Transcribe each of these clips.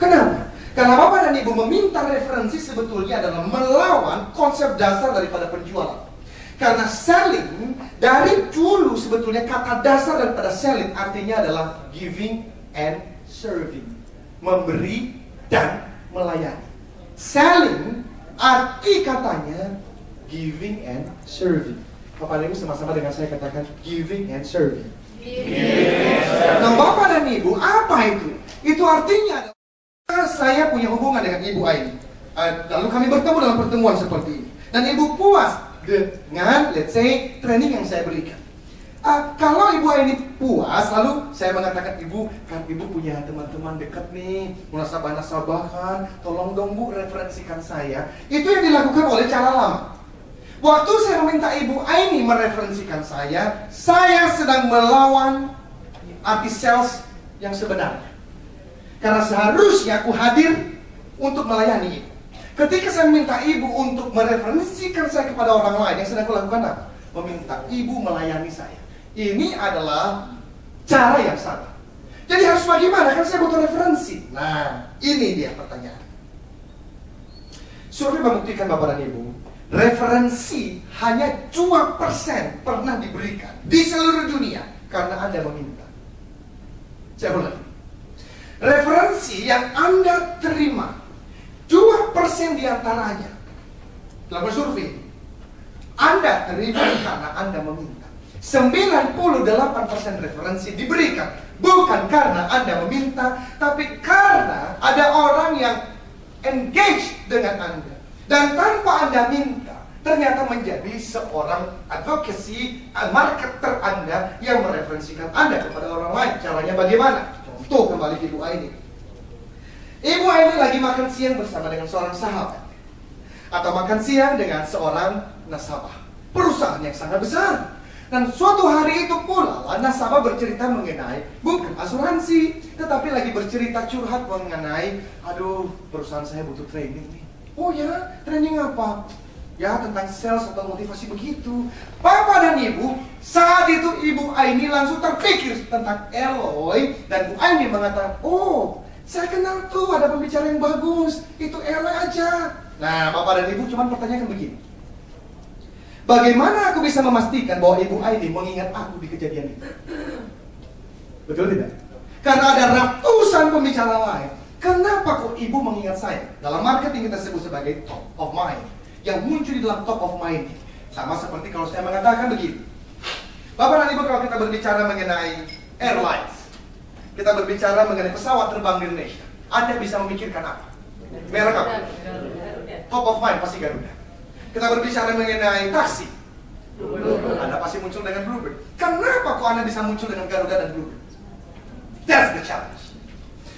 Kenapa? Karena Bapak dan Ibu meminta referensi sebetulnya adalah melawan konsep dasar daripada penjualan. Karena selling dari dulu sebetulnya kata dasar daripada selling artinya adalah giving and serving. Memberi dan melayani. Selling arti katanya giving and serving. Bapak dan Ibu sama-sama dengan saya katakan giving and serving. Nah Bapak dan Ibu, apa itu? Itu artinya adalah saya punya hubungan dengan Ibu Aini. Lalu kami bertemu dalam pertemuan seperti ini. Dan Ibu puas dengan, let's say, training yang saya berikan. Kalau Ibu Aini puas, lalu saya mengatakan, Ibu, kan Ibu punya teman-teman dekat nih, nasabah-nasabah kan, tolong dong Bu referensikan saya. Itu yang dilakukan oleh cara lama. Waktu saya meminta Ibu Aini mereferensikan saya sedang melawan arti sales yang sebenarnya. Karena seharusnya aku hadir untuk melayani Ibu. Ketika saya minta Ibu untuk mereferensikan saya kepada orang lain, yang sedang kulakukan apa? Meminta Ibu melayani saya. Ini adalah cara yang salah. Jadi harus bagaimana? Kan saya butuh referensi. Nah, ini dia pertanyaan. Survei membuktikan Bapak dan Ibu, referensi hanya 2% pernah diberikan di seluruh dunia karena Anda meminta. Saya ulangi. Referensi yang Anda terima 2% diantaranya dalam survei Anda terima karena Anda meminta. 98% referensi diberikan bukan karena Anda meminta, tapi karena ada orang yang engage dengan Anda. Dan tanpa Anda minta, ternyata menjadi seorang advocacy marketer Anda yang mereferensikan Anda kepada orang lain. Caranya bagaimana? Contoh kembali Ibu Aini. Ibu Aini lagi makan siang bersama dengan seorang sahabat, atau makan siang dengan seorang nasabah perusahaan yang sangat besar. Dan suatu hari itu pula nasabah bercerita mengenai bukan asuransi, tetapi lagi bercerita curhat mengenai, aduh perusahaan saya butuh training nih. Oh ya, training apa? Ya tentang sales atau motivasi begitu. Bapak dan Ibu, saat itu Ibu Aini langsung terpikir tentang Eloy. Dan Bu Aini mengatakan, oh saya kenal tuh ada pembicara yang bagus, itu Eloy aja. Nah Bapak dan Ibu cuma pertanyakan begini, bagaimana aku bisa memastikan bahwa Ibu Aini mengingat aku di kejadian itu? Betul tidak? Karena ada ratusan pembicara lain. Kenapa kok Ibu mengingat saya? Dalam marketing kita sebut sebagai top of mind. Yang muncul di dalam top of mind. Sama seperti kalau saya mengatakan begini, Bapak dan Ibu, kalau kita berbicara mengenai airlines, kita berbicara mengenai pesawat terbang di Indonesia, Anda bisa memikirkan apa? Merek apa? Top of mind pasti Garuda. Kita berbicara mengenai taksi, Anda pasti muncul dengan Bluebird. Kenapa kok Anda bisa muncul dengan Garuda dan Bluebird? That's the challenge.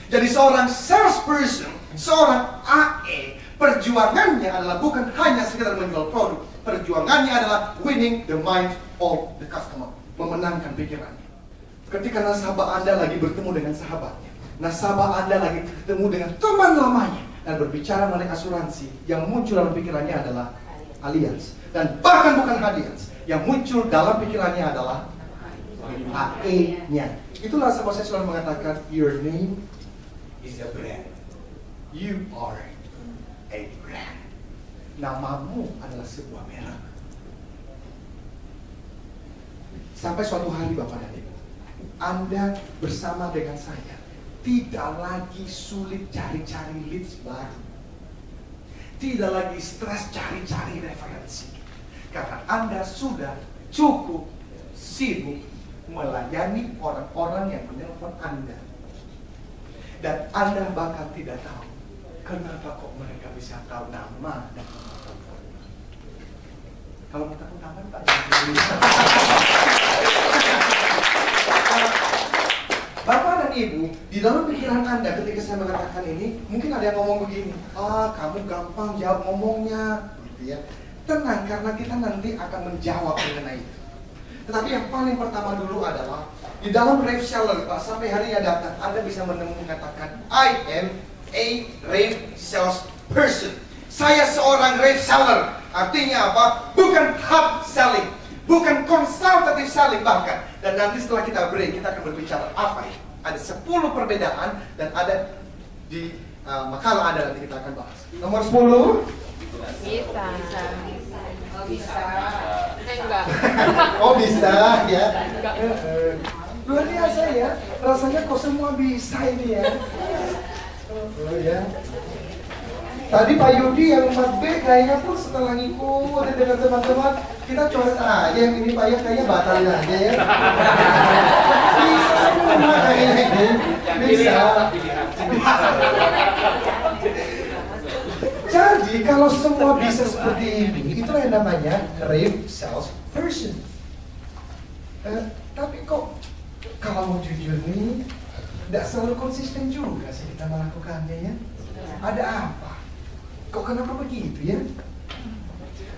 Jadi seorang salesperson, seorang AE, perjuangannya adalah bukan hanya sekedar menjual produk. Perjuangannya adalah winning the mind of the customer, memenangkan pikirannya. Ketika nasabah Anda lagi bertemu dengan sahabatnya, nasabah Anda lagi bertemu dengan teman lamanya dan berbicara mengenai asuransi, yang muncul dalam pikirannya adalah alliance. Dan bahkan bukan alliance, yang muncul dalam pikirannya adalah AE-nya. Itulah sebab saya selalu mengatakan, your name is a brand. You are a brand. Namamu adalah sebuah merek. Sampai suatu hari Bapak dan Ibu, Anda bersama dengan saya tidak lagi sulit cari-cari leads baru, tidak lagi stres cari-cari referensi, karena Anda sudah cukup sibuk melayani orang-orang yang menelpon Anda. Dan Anda bahkan tidak tahu kenapa kok mereka bisa tahu nama dan nomor telepon. Kalau mau tepuk tangan Pak. Bapak dan Ibu, di dalam pikiran Anda ketika saya mengatakan ini, mungkin ada yang ngomong begini, kamu gampang jawab ngomongnya, gitu ya. Tenang, karena kita nanti akan menjawab mengenai itu. Tetapi yang paling pertama dulu adalah di dalam rave seller, Pak, sampai hari yang datang Anda bisa menemukan katakan, I am a rave sales person. Saya seorang rave seller. Artinya apa? Bukan hard selling, bukan consultative selling bahkan. Dan nanti setelah kita break, kita akan berbicara apa ya? Ada 10 perbedaan dan ada di makalah Anda, nanti kita akan bahas. Nomor 10. Bisa. Oh, bisa. Enggak. Oh bisa ya. Luar biasa ya. Rasanya kok semua bisa ini ya. Oh ya. Tadi Pak Yudi yang 4B kayaknya pun setelah ngikut dengan teman-teman, kita coret aja yang ini Pak ya, kayaknya batalin aja ya. Bisa semua kayaknya. Bisa. Jadi kalau semua bisa seperti ini, itulah yang namanya Rave Salesperson. Tapi kok kalau mau jujur nih, tidak selalu konsisten juga sih kita melakukannya ya. Ada apa? Kok kenapa begitu ya?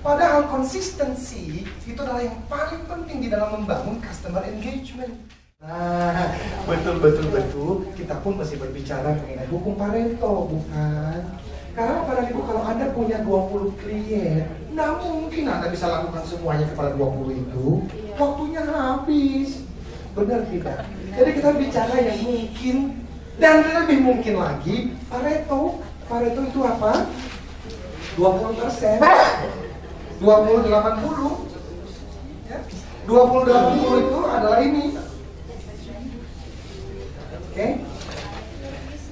Padahal konsistensi itu adalah yang paling penting di dalam membangun customer engagement. Nah, betul. Kita pun masih berbicara mengenai hukum Pareto, bukan? Karena pada ibu, kalau Anda punya 20 klien, nggak mungkin Anda bisa lakukan semuanya kepada 20 itu. Waktunya habis. Benar tidak? Jadi kita bicara yang mungkin dan lebih mungkin lagi Pareto. Pareto itu apa? 20%. 20-80. Ya. 20-80 itu adalah ini. Oke?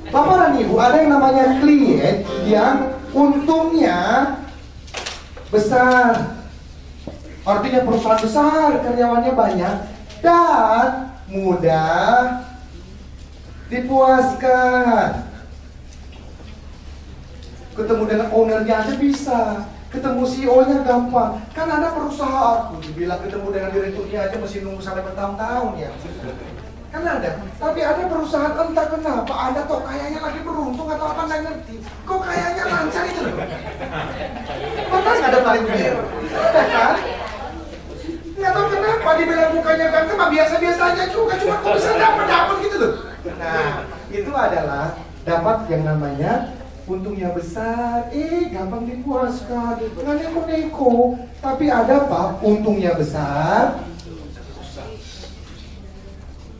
Bapak dan Ibu, ada yang namanya klien yang untungnya besar. Artinya perusahaan besar, karyawannya banyak dan mudah dipuaskan. Ketemu dengan ownernya aja bisa, ketemu CEO-nya gampang. Kan ada perusahaan, dibilang ketemu dengan direkturnya aja mesti nunggu sampai bertahun-tahun ya. Kan ada, tapi ada perusahaan entah kenapa Anda kok kayaknya lagi beruntung atau apa nggak ngerti, kok kayaknya lancar itu loh. Pernah nggak ada paling benar? Ada kan? Nggak tahu kenapa dibilang mukanya ganteng, biasa-biasa aja juga, cuma kok bisa dapat gitu loh. Nah, itu adalah dapat yang namanya untungnya besar, gampang dipuaskan, nggak neko-neko. Tapi ada Pak, untungnya besar,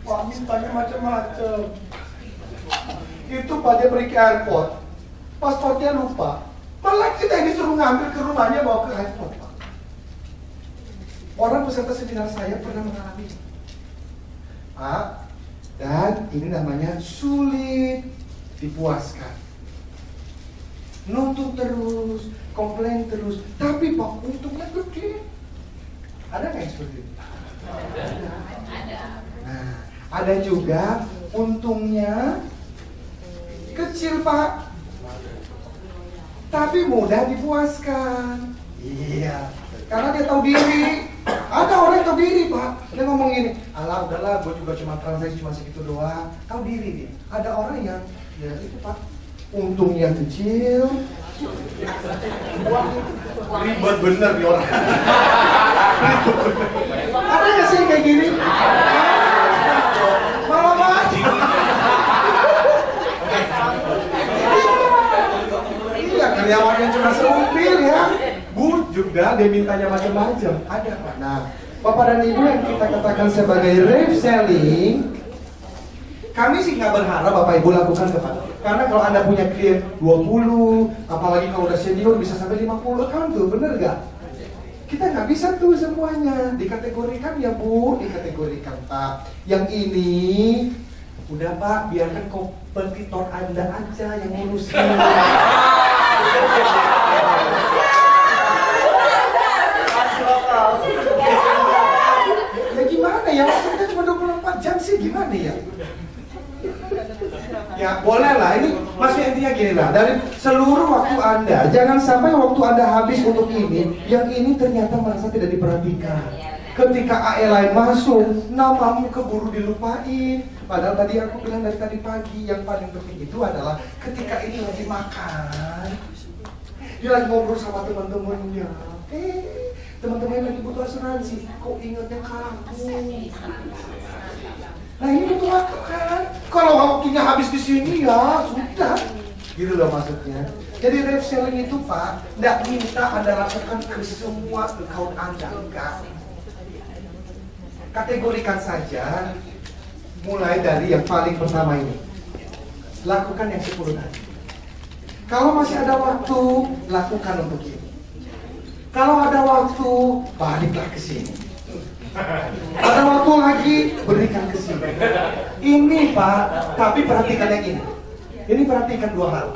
Pak mintanya macam-macam. Itu Pak dia pergi ke airport, pasportnya lupa. Malah kita ini suruh ngambil ke rumahnya bawa ke airport Pak. Orang peserta seminar saya pernah mengalami Pak, dan ini namanya sulit dipuaskan. Nuntut terus, komplain terus, tapi Pak untungnya gede. Ada nggak yang seperti itu? Ada. Nah, ada juga untungnya kecil Pak, tapi mudah dipuaskan. Iya, karena dia tahu diri. Ada orang yang tahu diri Pak, dia ngomong gini, alah udahlah, gue juga cuma transaksi cuma segitu doang. Tahu diri dia. Ada orang yang ya itu Pak, untungnya kecil, ribet bener nih orang. Ada nggak sih kayak gini? Malah mati. Iya, karyawan yang cuma seupil ya, bujuk dah, dia mintanya macam-macam. Ada Pak. Nah, Bapak dan Ibu yang kita katakan sebagai rave selling, kami sih nggak berharap Bapak Ibu lakukan kepada. Karena kalau Anda punya klien 20, apalagi kalau udah senior bisa sampai 50 kan tuh, bener gak? Kita nggak bisa tuh semuanya dikategorikan ya Bu, dikategorikan Pak. Yang ini udah Pak, biarkan kompetitor Anda aja yang ngurusin. Ya gimana ya, waktu kita cuma 24 jam sih, gimana ya? Ya boleh lah, ini masih intinya gini lah, dari seluruh waktu Anda, jangan sampai waktu Anda habis untuk ini, yang ini ternyata merasa tidak diperhatikan. Ketika AE lain masuk, namamu keburu dilupain. Padahal tadi aku bilang dari tadi pagi, yang paling penting itu adalah ketika ini lagi makan, dia lagi ngobrol sama teman-temannya, teman-temannya lagi butuh asuransi, kok ingatnya ke aku. Nah ini butuh waktu kan? Kalau waktunya habis di sini ya sudah. Gitu loh maksudnya. Jadi ref selling itu Pak, tidak minta Anda lakukan ke semua account Anda, enggak. Kategorikan saja, mulai dari yang paling pertama ini. Lakukan yang 10 tadi. Kalau masih ada waktu, lakukan untuk ini. Kalau ada waktu, baliklah ke sini. Ada waktu lagi, berikan ke sini. Ini Pak, tapi perhatikan yang ini. Ini perhatikan 2 hal.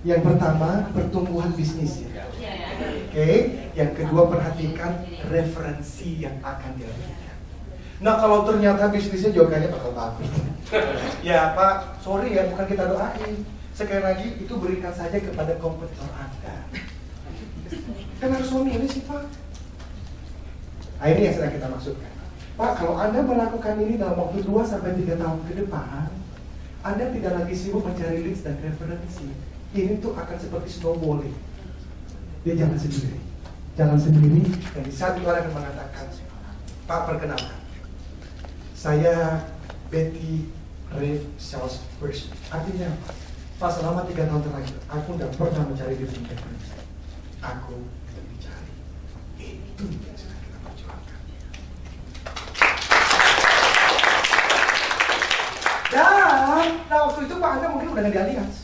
Yang pertama, pertumbuhan bisnisnya. Oke. Yang kedua, perhatikan referensi yang akan dilakukan. Nah, kalau ternyata bisnisnya joganya bakal bagus. Ya Pak, sorry ya, bukan kita doain. Sekali lagi, itu berikan saja kepada kompetitor Anda. Kan harus memilih sih Pak. Nah, ini yang sedang kita maksudkan. Pak, kalau Anda melakukan ini dalam waktu 2-3 tahun ke depan, Anda tidak lagi sibuk mencari leads dan referensi. Ini tuh akan seperti snowballing. Dia jalan sendiri. Jalan sendiri, dan di saat itu orang akan mengatakan, Pak, perkenalkan, saya Betty Rave Salesperson. Artinya apa? Pak, selama 3 tahun terakhir, aku nggak pernah mencari leads dan referensi. Aku tidak mencari. Itu yang sedang kita perjuangkan. Dan, nah waktu itu Pak Anda mungkin udah nggak di Allianz.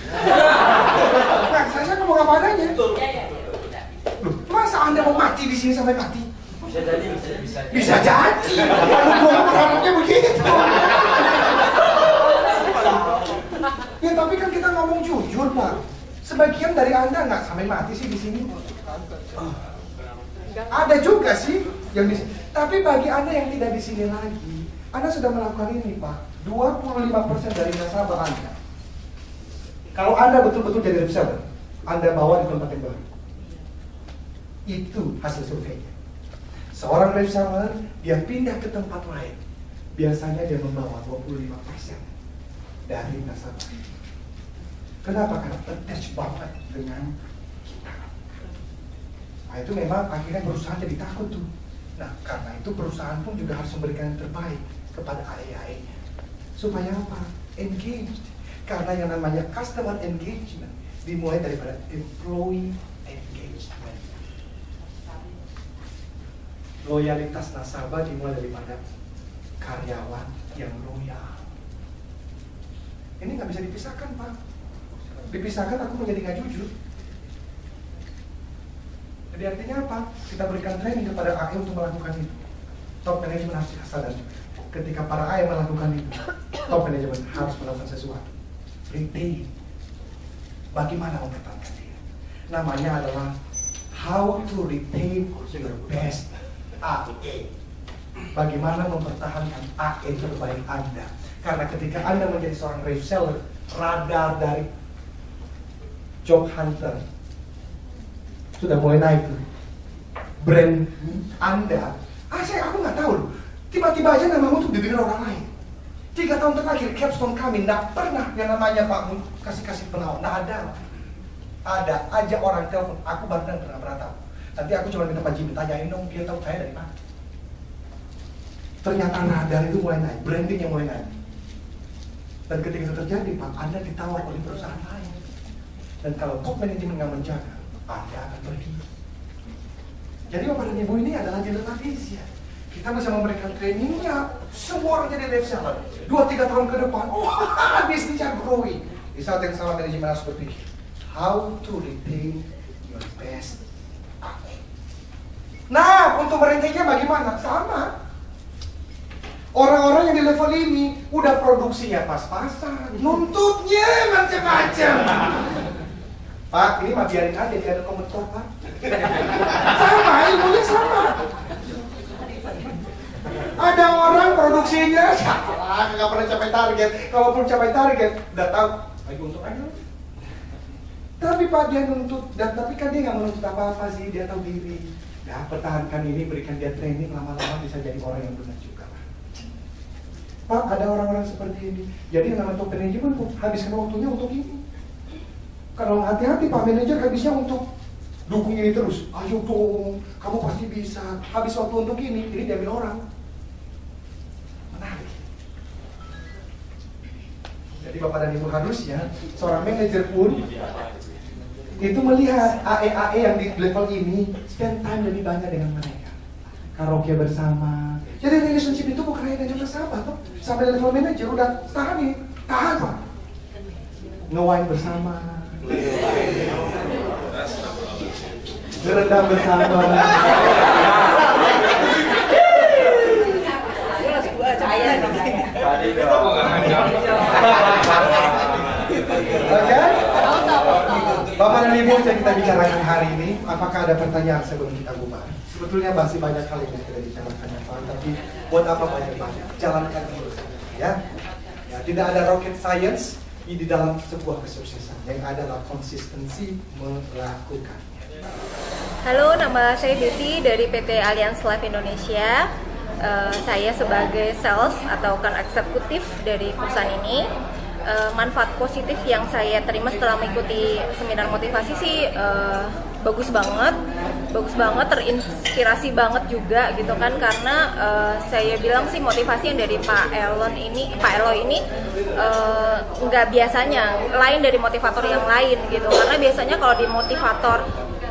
Nah, saya ngomong apa adanya. Loh, masa Anda mau mati di sini sampai mati? Bisa jadi. Bisa jadi. Gua berharapnya begitu. Ya tapi kan kita ngomong jujur Pak. Sebagian dari Anda nggak sampai mati sih di sini. Ada juga sih yang di sini. Tapi bagi Anda yang tidak di sini lagi, Anda sudah melakukan ini Pak. 25% dari nasabah Anda. Kalau Anda betul-betul jadi reseller, Anda bawa di tempat yang baru. Itu hasil surveinya. Seorang reseller, dia pindah ke tempat lain. Biasanya dia membawa 25% dari nasabah. Kenapa? Karena attach banget dengan kita. Nah itu memang akhirnya perusahaan jadi takut tuh. Nah karena itu perusahaan pun juga harus memberikan yang terbaik kepada AE-nya. Supaya apa? Engaged. Karena yang namanya customer engagement dimulai daripada employee engagement. Loyalitas nasabah dimulai daripada karyawan yang loyal. Ini nggak bisa dipisahkan Pak. Dipisahkan aku menjadi nggak jujur. Jadi artinya apa? Kita berikan training kepada AE untuk melakukan itu. Top manajemen harus sadar juga. Ketika para AE melakukan itu, top manajemen harus melakukan sesuatu. Retain. Bagaimana mempertahankan dia? Namanya adalah how to retain your best AE. Bagaimana mempertahankan AE terbaik Anda? Karena ketika Anda menjadi seorang reseller, radar dari job hunter sudah mulai naik tuh. Brand Anda, aku nggak tahu loh. Tiba-tiba aja namamu tuh didengar orang lain. 3 tahun terakhir Capstone kami nggak pernah yang namanya Pak kasih penawar, nggak ada. Ada aja orang telepon, aku bahkan pernah tahu. Nanti aku cuma minta Pak Jimmy tanyain dong, dia tahu saya dari mana. Ternyata radar itu mulai naik, brandingnya mulai naik. Dan ketika itu terjadi Pak, Anda ditawar oleh perusahaan lain. Dan kalau top manajemen nggak menjaga, Anda akan pergi. Jadi Bapak dan Ibu ini adalah dilematis ya. Kita bisa memberikan trainingnya, semua orang jadi reseller. 2-3 tahun ke depan, bisnisnya growing. Di saat yang sama manajemen harus berpikir, how to retain your best AE. Nah, untuk merankingnya bagaimana? Sama. Orang-orang yang di level ini udah produksinya pas-pasan, nuntutnya macam-macam. Pak, ini mah biarin aja dia ada komentar Pak. Sama, ilmunya sama. Ada orang produksinya salah, nggak pernah capai target. Kalaupun capai target, udah tahu, lagi untung aja. Tapi Pak dia nuntut, tapi kan dia nggak menuntut apa-apa sih, dia tahu diri. Ya pertahankan ini, berikan dia training, lama-lama bisa jadi orang yang benar juga. Pak ada orang-orang seperti ini. Jadi yang namanya top manajemen habiskan waktunya untuk ini. Kalau hati-hati Pak manajer habisnya untuk dukung ini terus. Ayo dong, kamu pasti bisa. Habis waktu untuk ini diambil orang. Menarik. Jadi Jadi Bapak dan Ibu harusnya seorang manajer pun itu melihat AE yang di level ini spend time lebih banyak dengan mereka, karaoke bersama. Jadi relationship itu bukan hanya dengan sahabat tuh, sampai level manajer udah tahan Pak, nge-wine bersama, ngerendam bersama. Oke? Bapak dan Ibu, yang kita bicarakan hari ini, apakah ada pertanyaan sebelum kita bubar? Sebetulnya masih banyak hal yang kita bicarakan ya Pak, tapi buat apa banyak-banyak? Jalankan dulu ya. Tidak ada rocket science di dalam sebuah kesuksesan. Yang ada adalah konsistensi melakukan. Halo, nama saya Betty dari PT Alliance Life Indonesia. Saya sebagai sales atau account eksekutif dari perusahaan ini. Manfaat positif yang saya terima setelah mengikuti seminar motivasi sih bagus banget, terinspirasi banget juga gitu kan, karena saya bilang sih motivasi yang dari Pak Eloy ini nggak biasanya, lain dari motivator yang lain gitu, karena biasanya kalau di motivator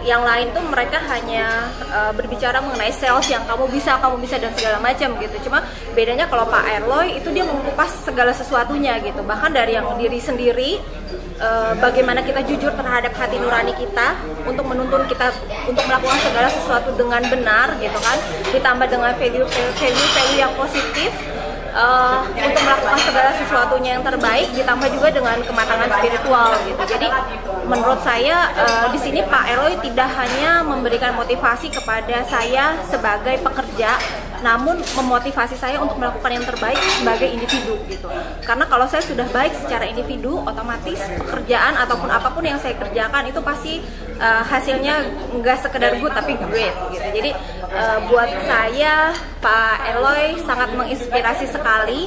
yang lain tuh mereka hanya berbicara mengenai sales yang kamu bisa dan segala macam gitu. Cuma bedanya kalau Pak Eloy itu dia mengupas segala sesuatunya gitu. Bahkan dari yang diri sendiri, bagaimana kita jujur terhadap hati nurani kita untuk menuntun kita untuk melakukan segala sesuatu dengan benar gitu kan. Ditambah dengan value yang positif. Untuk melakukan segala sesuatunya yang terbaik, ditambah juga dengan kematangan spiritual gitu. Jadi menurut saya di sini Pak Eloy tidak hanya memberikan motivasi kepada saya sebagai pekerja, namun memotivasi saya untuk melakukan yang terbaik sebagai individu gitu. Karena kalau saya sudah baik secara individu, otomatis pekerjaan ataupun apapun yang saya kerjakan itu pasti hasilnya nggak sekedar good tapi great gitu. Jadi buat saya Pak Eloy sangat menginspirasi sekali,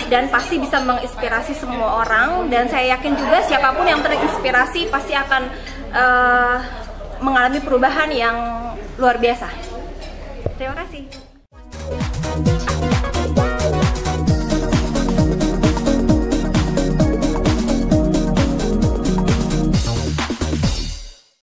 dan pasti bisa menginspirasi semua orang, dan saya yakin juga siapapun yang terinspirasi pasti akan mengalami perubahan yang luar biasa. Terima kasih.